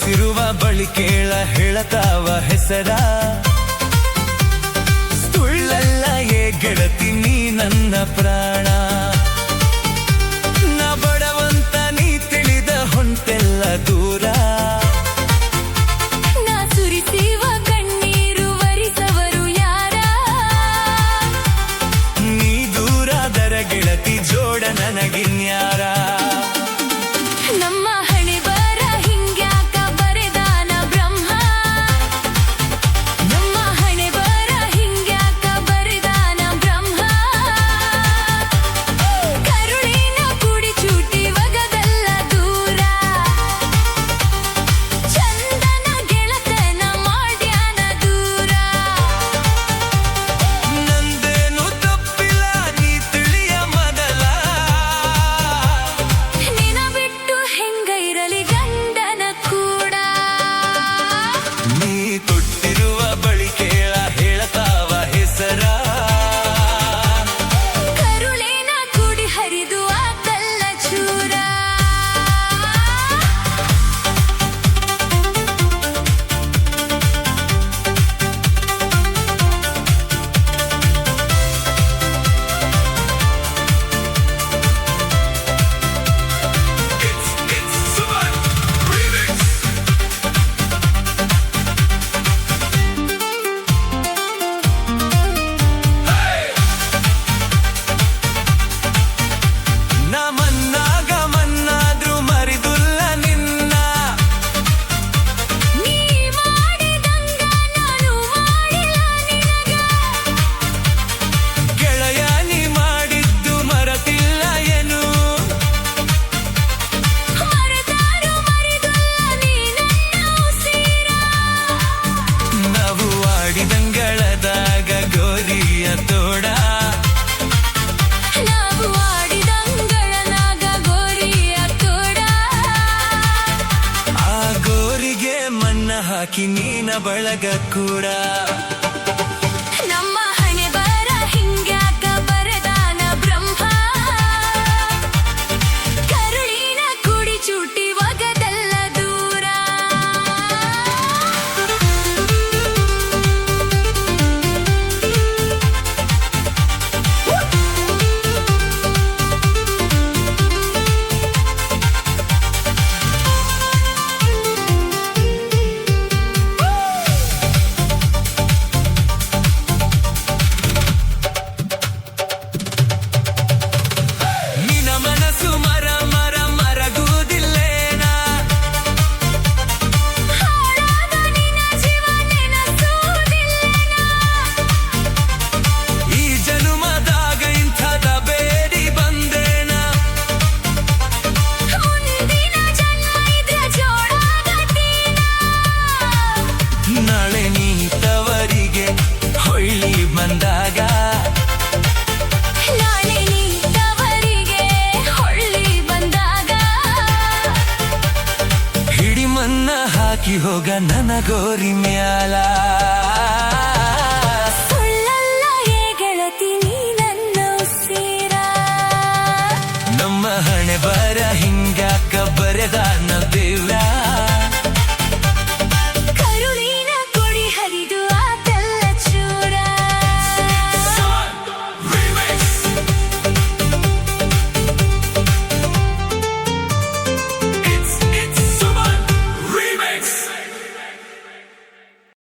ಕೊಡಸಿರುವ ಬಳಿ ಕೇಳ ಹೇಳತಾವ ಹೆಸರ ಸುಳ್ಳಲ್ಲ ಏ ಗೆಳತಿ ನೀ ನನ್ನ ಪ್ರಾಣ ನಾ ಬಡವಂತ ನೀ ತಿಳಿದ ಹೊಂಟೆಲ್ಲ ದೂರ ನಾ ಸುರಿಸಿವ ಕಣ್ಣೀರು ವರಿಸವರು ಯಾರ ನೀ ದೂರಾದರ ಗೆಳತಿ ಜೋಡ ನನಗಿನ್ಯಾರ ನಮ್ಮ ಹಣೆ ಬರ ಹಿಂಗ್ಯಾಕ ಬರೆದಾನ ಬ್ರಹ್ಮ ನಮ್ಮ ಹಣೆ ಬರ ಹಿಂಗ್ಯಾಕ ಬರೆದಾನ ಬ್ರಹ್ಮ ಕರುಳಿನ ಕುಡಿ ಚೂಟಿ ಒಗದಲ್ಲ ದೂರ ಚಂದನ ಗೆಳತನ ಮಾಡ್ಯಾನ ದೂರ ನಂದೇನು ತಪ್ಪಿಲ್ಲ ನೀ ತಿಳಿಯ ಮೊದಲ ನಿನ ಬಿಟ್ಟು ಹೆಂಗ ಇರಲಿ ಗಂಡನ ಕೂಡ ನೀ ತೊಟ್ಟಿರುವ ಬಳಿ ಕೇಳ ಹೇಳತಾವ ಹೆಸರ ಕರುಳಿನ ಕುಡಿ ಹರಿದು ಆತಲ್ಲ ಚೂರ ನಾ ಮನ್ನಾಗ ಮನ್ನಾದ್ರೂ ಮರಿದುಲ್ಲ ನಿನ್ನ ನೀ ಮಾಡಿದಂಗ ನಾನು ಮಾಡಿಲ್ಲ ನಿನಗ ಗೆಳೆಯ ನೀ ಮಾಡಿದ್ದು ಮರತಿಲ್ಲ ಏನು ಮರೆತಾರು ಮರಿದುಲ್ಲ ನೀ ನನ್ನ ಉಸಿರ ನಾವು ಆಡಿದಂಗಳದಾಗ ಗೋರಿಯ ತೋಡ ನಾವು ಆಡಿದಂಗಳನಾಗ ಗೋರಿಯ ತೋಡ ಆ ಗೋರಿಗೆ ಮಣ್ಣ ಹಾಕಿ ನೀನ ಬಳಗ ಕೂಡ ನಮ್ಮ ಹಣೆ ಬರ ಹಿಂಗ್ಯಾಕ ಬರೆದಾನ ಬ್ರಹ್ಮ ಕರುಳಿನ ಕುಡಿ ಚೂಟಿ ಒಗದಲ್ಲ ದೂರ ನಿನ ಮನಸ್ಸು ಮರಗುವುದಿಲ್ಲೇನ ಹಾಳಾದ ನಿನ್ನ ಜೀವ ನೆನಸುವುದಿಲ್ಲೇನ ಈ ಜನುಮದಾಗ ಇಂಥದ ಬೇಡಿ ಬಂದೇನ ಮುಂದಿನ ಜನ್ಮ ಇದ್ರ ಜೋಡಾಗತೀನ ನಾಳೆ ನೀ ತವರಿಗೆ ಹೊಳ್ಳಿ ಬಂದಾಗ ನಾಳೆ ನೀ ತವರಿಗೆ ಹೊಳ್ಳಿ ಬಂದಾಗ ಹಿಡಿ ಮನ್ನ ಹಾಕಿ ಹೋಗ ನನ್ನ ಗೋರಿ ಮ್ಯಾಲ ಸುಳ್ಳಲ್ಲ ಏ ಗೆಳತಿ ನೀ ನನ್ನ ಉಸಿರ ನಮ್ಮ ಹಣೆ ಬರ ಹಿಂಗ್ಯಾಕ ಬರೆದಾನ